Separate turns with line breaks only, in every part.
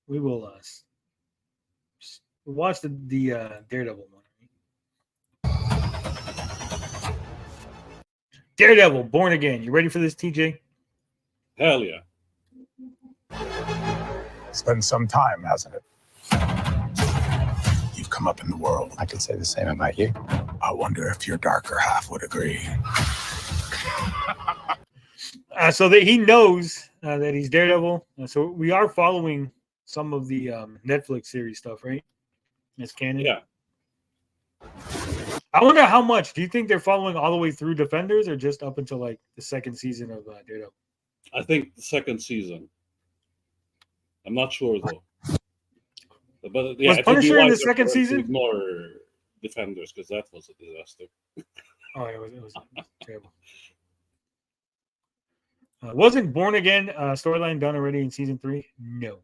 we will watch the Daredevil one. Daredevil, Born Again. You ready for this, TJ?
Hell yeah.
It's been some time, hasn't it? You've come up in the world. I could say the same about you. I wonder if your darker half would agree.
So that he knows that he's Daredevil. So we are following some of the Netflix series stuff, right? It's canon.
Yeah.
I wonder how much. Do you think they're following all the way through Defenders or just up until like the second season of Daredevil?
I think the second season. I'm not sure though. But yeah,
was Punisher in the second season?
Ignore Defenders because that was a disaster.
Oh, it was terrible. Wasn't Born Again storyline done already in season 3? No.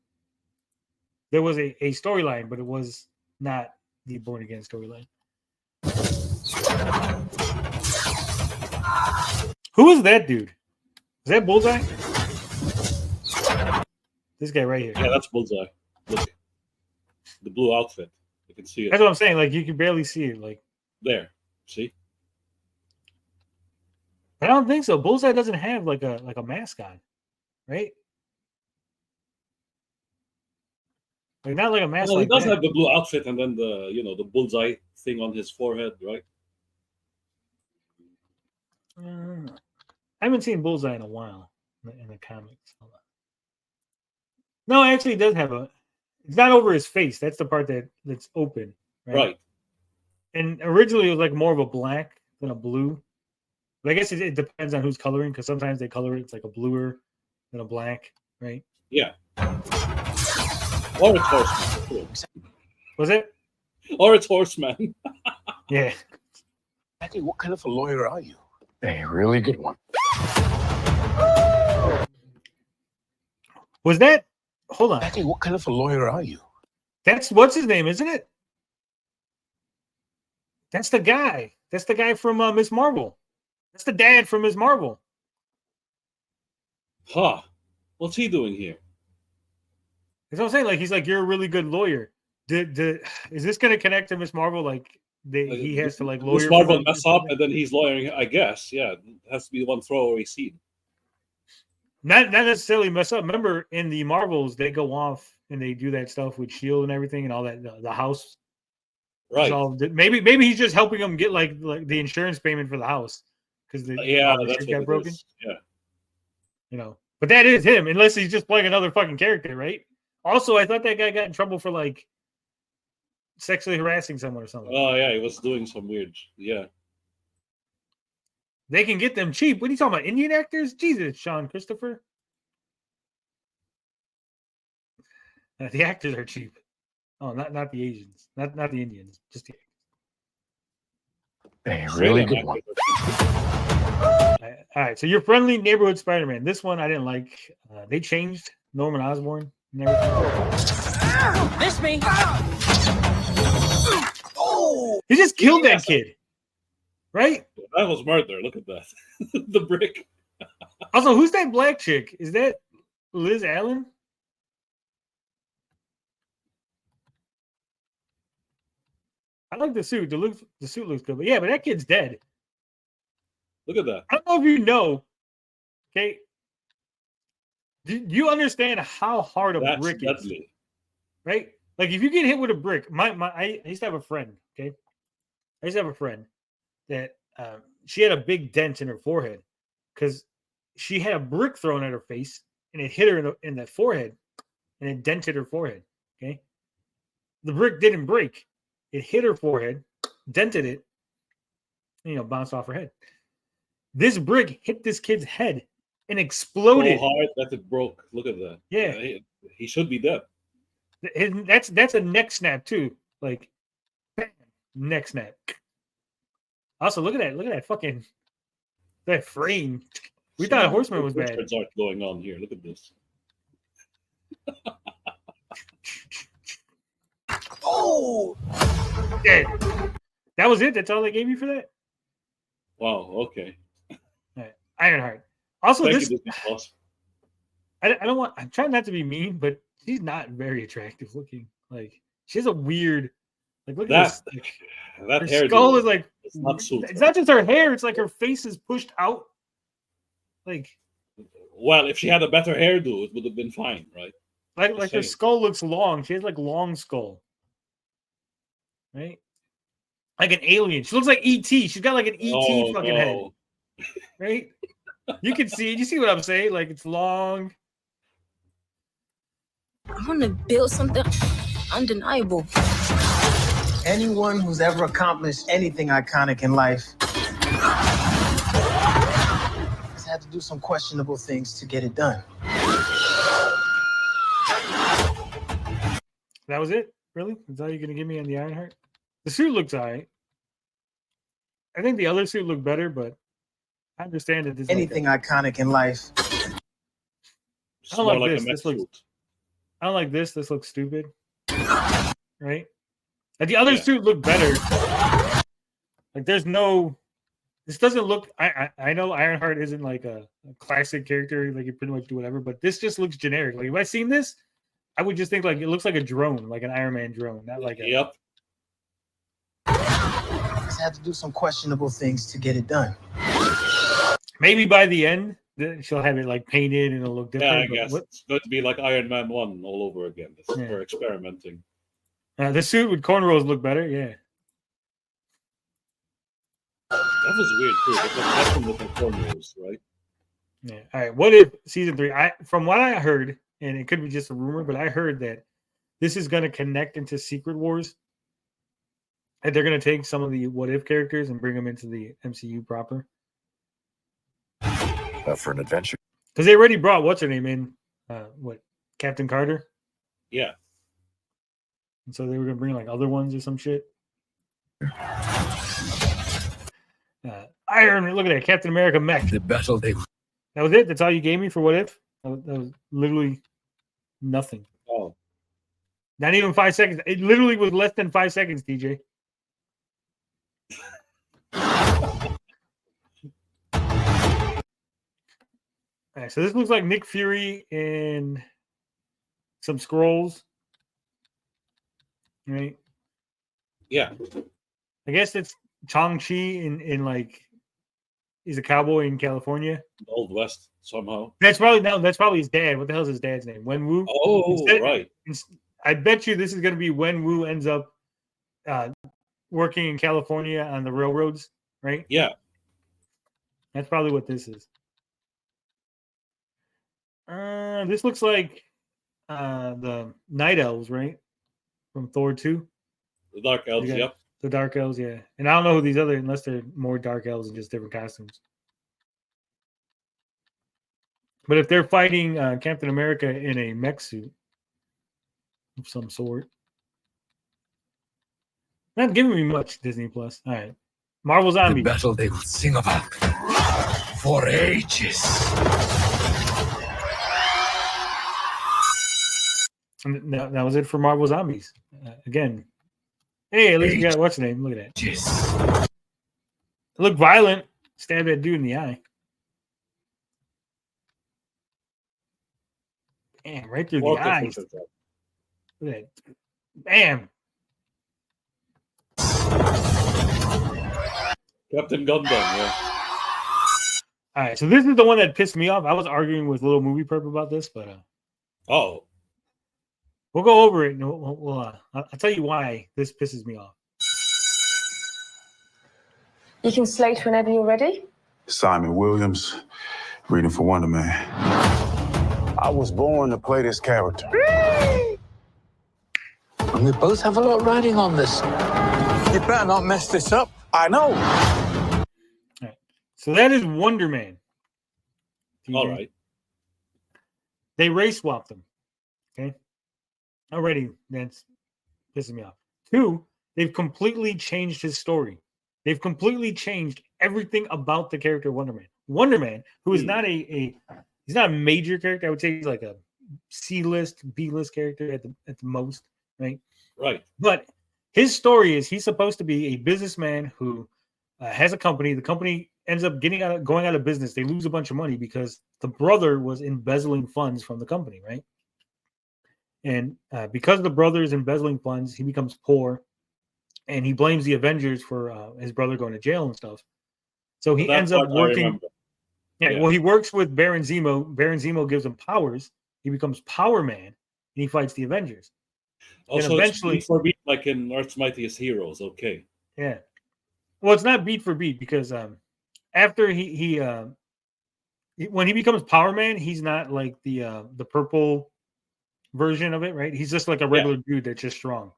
There was a storyline, but it was not the Born Again storyline. Who is that dude? Is that Bullseye? This guy right here.
Yeah, that's Bullseye. Look, the blue outfit. You can see it.
That's what I'm saying. Like you can barely see it. Like
there. See?
I don't think so. Bullseye doesn't have like a mask on, right? Like not like a mask.
Well,
like
he does
that.
have the blue outfit and then the bullseye thing on his forehead, right?
I haven't seen Bullseye in a while in the comics. No, actually, he does have a. It's not over his face. That's the part that's open,
Right.
And originally, it was like more of a black than a blue. But I guess it depends on who's coloring, because sometimes they color it. It's like a bluer than a black, right?
Yeah. Or it's Horseman.
Was it?
Or it's Horseman.
Yeah.
Becky, what kind of a lawyer are you? A really good one.
Was that? Hold on.
Becky, what kind of a lawyer are you?
That's what's his name, isn't it? That's the guy. That's the guy from Miss Marvel. That's the dad from Miss Marvel.
Huh. What's he doing here?
That's what I'm saying. Like he's like, you're a really good lawyer. Is this going to connect to Miss Marvel? Like he has to like lawyer.
Miss Marvel mess up and then he's lawyering. I guess. Yeah, it has to be one throwaway scene.
Not necessarily mess up. Remember in the Marvels, they go off and they do that stuff with Shield and everything and all that. The house.
Right.
So maybe he's just helping them get like the insurance payment for the house because the
that's
got broken.
Yeah.
You know, but that is him, unless he's just playing another fucking character, right? Also, I thought that guy got in trouble for like sexually harassing someone or something.
Oh yeah, he was doing some weird. Yeah.
They can get them cheap. What are you talking about? Indian actors? Jesus, Sean Christopher. The actors are cheap. Oh, not the Asians, not the Indians, just the.
A really good one.
All right, so your friendly neighborhood Spider-Man. This one I didn't like. They changed Norman Osborn and everything.
Miss me.
Oh, he just killed that kid, right?
That was murder. Look at that. The brick.
Also, who's that black chick? Is that Liz Allen? I like the suit. The suit looks good. But yeah, but that kid's dead.
Look at that.
I don't know if you know. Okay. Do you understand how hard a brick is?
Deadly.
Right? Like if you get hit with a brick, I used to have a friend, okay? I used to have a friend that she had a big dent in her forehead because she had a brick thrown at her face and it hit her in the forehead and it dented her forehead. Okay. The brick didn't break. It hit her forehead, dented it, bounced off her head. This brick hit this kid's head and exploded.
So hard that it broke. Look at that.
Yeah.
He should be dead.
That's a neck snap too. Like bam, neck snap. Also, look at that. Look at that fucking that frame. We thought Horseman was bad.
Art going on here. Look at this.
Oh, dead. That was it. That's all they gave you for that.
Wow. Okay.
All right. Ironheart. Also,
Thank
this.
you,
I don't want. I'm trying not to be mean, but she's not very attractive looking. Like she has a weird, like look at
That
this.
that
Her
hairdo
skull is like
it's not suit.
it's not just her hair, it's like her face is pushed out. Like
Well, if she had a better hairdo, it would have been fine, right?
like her
saying.
skull looks long. She has like long skull. Right? Like an alien. She looks like ET. She's got like an ET fucking head.
No.
Right? You can see it. You see what I'm saying? Like it's long.
I want to build something undeniable.
Anyone who's ever accomplished anything iconic in life has had to do some questionable things to get it done.
That was it? Really? Is that all you're gonna give me on the Ironheart? The suit looks alright. I think the other suit looked better, but I understand that this
Anything iconic in life.
It's
I don't
more
like
like
this.
a mech
This looks-
suit.
I don't like this. This looks stupid. Right? Like the other
Yeah.
suit looked better. Like there's no. This doesn't look. I know Ironheart isn't like a classic character. Like you pretty much do whatever, but this just looks generic. Like if I seen this, I would just think like it looks like a drone, like an Iron Man drone, not like a.
Yep.
Has had to do some questionable things to get it done.
Maybe by the end, she'll have it like painted and it'll look
Yeah,
different.
I
but
guess
what-
it's going to be like Iron Man 1 all over again. This is
Yeah.
for experimenting.
The suit with cornrows look better. Yeah.
That was weird too. It was nothing with the cornrows, right?
Yeah. All right. What if season 3? From what I heard, and it could be just a rumor, but I heard that this is going to connect into Secret Wars. And they're going to take some of the what if characters and bring them into the MCU proper.
For an adventure.
Because they already brought what's her name in, Captain Carter,
Yeah.
and so they were gonna bring like other ones or some shit. Iron, look at that, Captain America mech.
The battle they
That was it. That's all you gave me for what if. That was literally nothing.
Oh.
Not even 5 seconds. It literally was less than 5 seconds, DJ. All right, so this looks like Nick Fury and some scrolls. Right?
Yeah.
I guess it's Chang-Chi in like he's a cowboy in California.
Old West somehow.
That's probably his dad. What the hell's his dad's name? Wenwu?
Oh,
Instead-
right.
I bet you this is gonna be Wenwu ends up working in California on the railroads, right?
Yeah.
That's probably what this is. This looks like the Night Elves, right? From Thor 2.
The Dark Elves,
got-
yep.
The Dark Elves, yeah. And I don't know who these other, unless they're more Dark Elves and just different costumes. But if they're fighting Captain America in a mech suit of some sort, not giving me much, Disney Plus. All right. Marvel
the
Zombies.
battle they will sing about for ages.
And that was it for Marvel Zombies. Again, hey, at least you got what's the name? Look at that.
Ages.
It looked violent. Stabbed that dude in the eye. Damn, right through the
Walker
eyes.
pushes that.
Look at that. Bam.
Captain Gundam, yeah.
All right, so this is the one that pissed me off. I was arguing with Little Movie Perp about this, but
Oh.
we'll go over it. And I'll tell you why this pisses me off.
You can slate whenever you're ready.
Simon Williams, reading for Wonder Man. I was born to play this character.
And we both have a lot riding on this. You better not mess this up.
I know.
All right, so that is Wonder Man.
All right.
They race swapped them. Okay. Already, that's pissing me off. 2, they've completely changed his story. They've completely changed everything about the character Wonder Man. Wonder Man, who is not he's not a major character. I would say he's like a C-list, B-list character at the most, right?
Right.
But his story is he's supposed to be a businessman who has a company. The company ends up going out of business. They lose a bunch of money because the brother was embezzling funds from the company, right? And because the brother is embezzling funds, he becomes poor, and he blames the Avengers for his brother going to jail and stuff. So he
That
ends up
part I
working.
remember.
Yeah,
Yeah.
well, he works with Baron Zemo. Baron Zemo gives him powers. He becomes Power Man, and he fights the Avengers.
Also,
eventually-
it's beat for beat like in Earth's Mightiest Heroes. Okay.
Yeah. Well, it's not beat for beat because after when he becomes Power Man, he's not like the purple version of it, right? He's just like a regular dude that's just strong.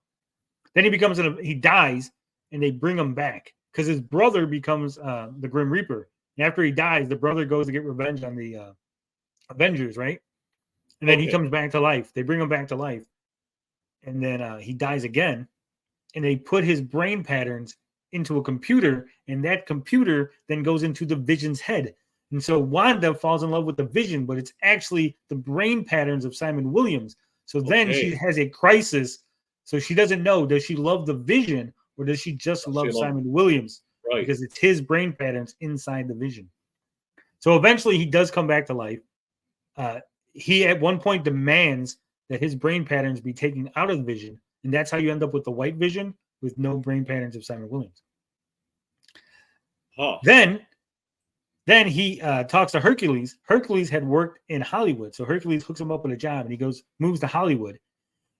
Then he dies, and they bring him back because his brother becomes the Grim Reaper. And after he dies, the brother goes to get revenge on the Avengers, right? And then he comes back to life. They bring him back to life, and then he dies again. And they put his brain patterns into a computer, and that computer then goes into the Vision's head. And so Wanda falls in love with the Vision, but it's actually the brain patterns of Simon Williams. So then she has a crisis. So she doesn't know, does she love the Vision or does she just love Simon Williams?
Right.
Because it's his brain patterns inside the Vision. So eventually he does come back to life. He at one point demands that his brain patterns be taken out of the Vision. And that's how you end up with the White Vision with no brain patterns of Simon Williams.
Huh.
Then he talks to Hercules. Hercules had worked in Hollywood. So Hercules hooks him up with a job, and he moves to Hollywood.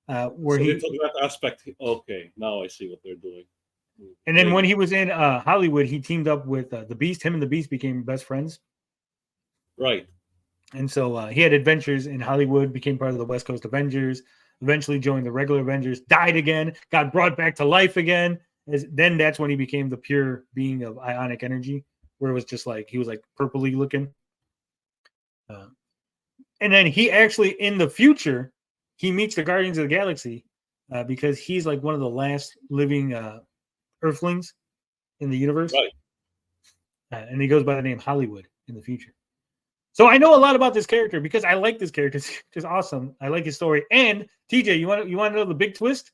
Where
so
he
they took that aspect. Okay, now I see what they're doing.
And then when he was in Hollywood, he teamed up with the Beast. Him and the Beast became best friends.
Right.
And so he had adventures in Hollywood, became part of the West Coast Avengers, eventually joined the regular Avengers, died again, got brought back to life again. Then that's when he became the pure being of ionic energy, where it was just like he was like purpley looking. And then he actually, in the future, he meets the Guardians of the Galaxy because he's like one of the last living Earthlings in the universe.
Right.
And he goes by the name Hollywood in the future. So I know a lot about this character because I like this character. It's just awesome. I like his story. And TJ, you want to know the big twist?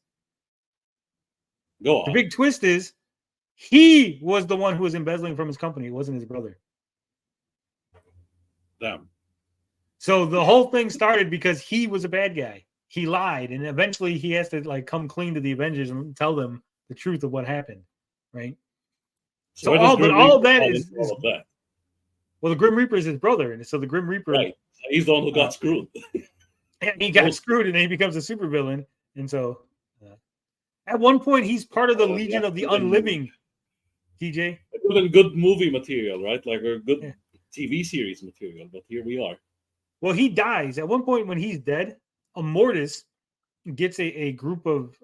Go on.
The big twist is he was the one who was embezzling from his company. It wasn't his brother.
Damn.
So the whole thing started because he was a bad guy. He lied, and eventually he has to like come clean to the Avengers and tell them the truth of what happened, right? So all of that is
that.
Well, the Grim Reaper is his brother, and so the Grim Reaper,
right? He's the one who got screwed.
And he got screwed, and then he becomes a supervillain. And so, at one point, he's part of the Legion of the Unliving. TJ,
good movie material, right? Like a good TV series material. But here we are.
Well, he dies at one point when he's dead. Immortus gets a group of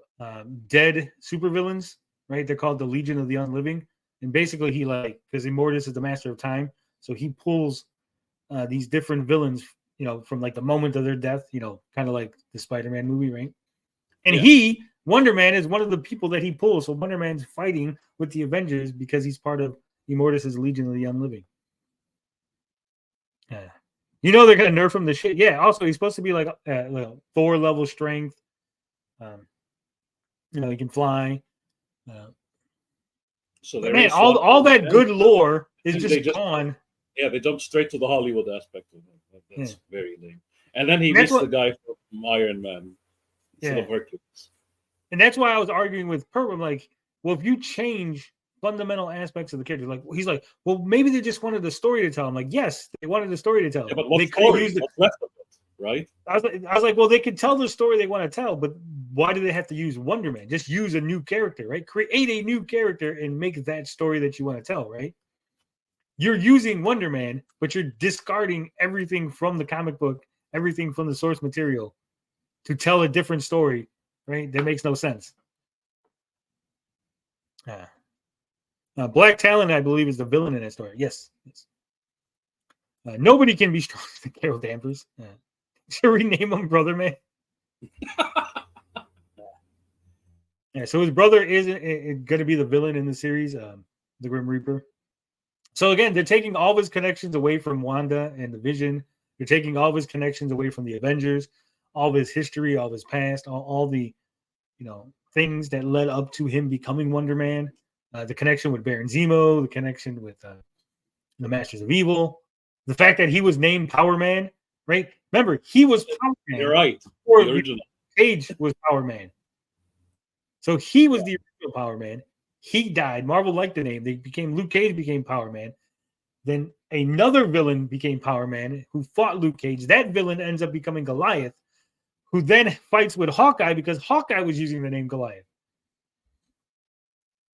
dead supervillains, right? They're called the Legion of the Unliving, and basically he because Immortus is the master of time. So he pulls these different villains, from like the moment of their death, kind of like the Spider-Man movie, right? And Wonder Man is one of the people that he pulls. So Wonder Man's fighting with the Avengers because he's part of Immortus' Legion of the Unliving. They're going to nerf him the shit. Yeah, also he's supposed to be like Thor level strength. He can fly.
So
man, all that good lore is just gone.
Yeah, they jumped straight to the Hollywood aspect of it. That's very lame. And then he meets the guy from Iron Man instead of Hercules.
And that's why I was arguing with Perp. I'm like, well, if you change fundamental aspects of the character, he's like, well, maybe they just wanted the story to tell. I'm like, yes, they wanted the story to tell.
Yeah, but what
they
story? What's left of it, right?
I was like, well, they could tell the story they want to tell, but why do they have to use Wonder Man? Just use a new character, right? Create a new character and make that story that you want to tell, right? You're using Wonder Man, but you're discarding everything from the comic book, everything from the source material to tell a different story, right? That makes no sense. Black Talon, I believe, is the villain in that story. Yes. Nobody can be stronger than Carol Danvers. Should we name him Brother Man? So his brother is going to be the villain in the series, the Grim Reaper. So again, they're taking all of his connections away from Wanda and the Vision. They're taking all of his connections away from the Avengers, all of his history, all of his past, all the things that led up to him becoming Wonder Man. The connection with Baron Zemo, the connection with the Masters of Evil, the fact that he was named Power Man, right? Remember, he was Power Man.
You're right.
The
original.
Cage was Power Man. So he was the original Power Man. He died. Marvel liked the name. Luke Cage became Power Man. Then another villain became Power Man who fought Luke Cage. That villain ends up becoming Goliath, who then fights with Hawkeye because Hawkeye was using the name Goliath.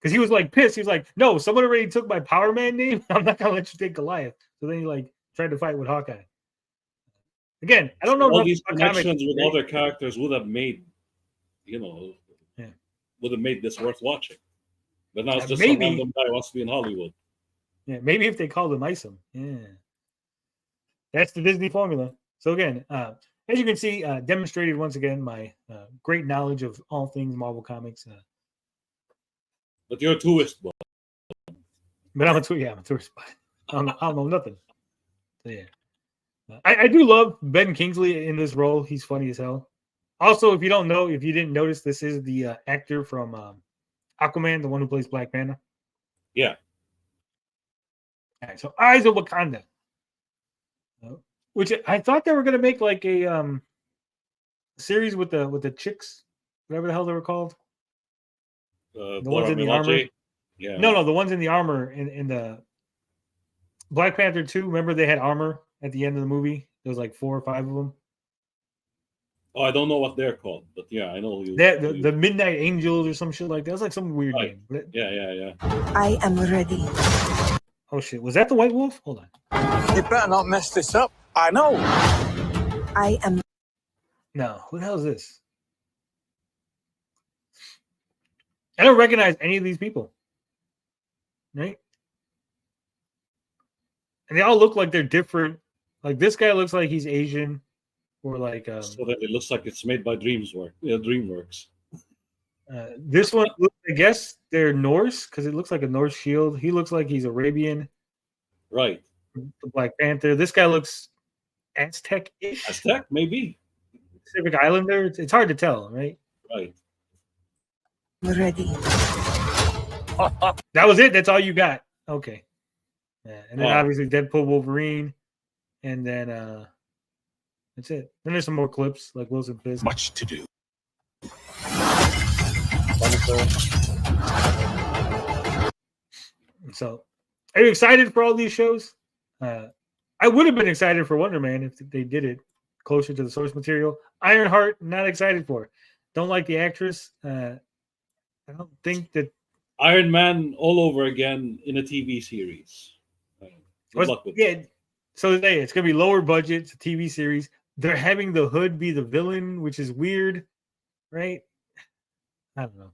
Because he was like pissed. He was like, no, someone already took my Power Man name. I'm not going to let you take Goliath. So then he like tried to fight with Hawkeye. Again, I don't know.
All these connections with other characters would have made, would have made this worth watching. But now it's just some random guy who wants to be in Hollywood.
Yeah, maybe if they called him Isom. Yeah. That's the Disney formula. So again, as you can see, demonstrated once again my great knowledge of all things Marvel Comics.
But you're a tourist, boy.
But I'm a tourist. I don't know nothing. So yeah. I do love Ben Kingsley in this role. He's funny as hell. Also, if you didn't notice, this is the actor from Aquaman, the one who plays Black Panther.
Yeah.
All right, so Eyes of Wakanda, which I thought they were going to make like a series with the chicks, whatever the hell they were called. The ones in the armor.
Yeah.
No, the ones in the armor in the Black Panther 2. Remember they had armor at the end of the movie? There was like 4 or 5 of them.
Oh, I don't know what they're called, but yeah, I know.
The Midnight Angels or some shit like that. It was like some weird name.
Yeah.
I am ready.
Oh shit! Was that the White Wolf? Hold on.
You better not mess this up. I know.
I am.
No, who the hell is this? I don't recognize any of these people. Right? And they all look like they're different. Like this guy looks like he's Asian, or like.
So that it looks like it's made by DreamWorks.
This one, I guess they're Norse because it looks like a Norse shield. He looks like he's Arabian.
Right.
The Black Panther. This guy looks Aztec-ish.
Aztec, maybe.
Pacific Islander. It's hard to tell, right?
Right.
Ready.
That was it. That's all you got. Okay. Yeah. And then
Wow.
obviously Deadpool, Wolverine, and then that's it. Then there's some more clips like Wilson Fisk.
Much to do.
So, are you excited for all these shows? I would have been excited for Wonder Man if they did it closer to the source material. Ironheart, not excited for. Don't like the actress. I don't think that
Iron Man all over again in a TV series. Good luck with
yeah. So it's going to be lower budget. It's a TV series. They're having the Hood be the villain, which is weird, right? I don't know.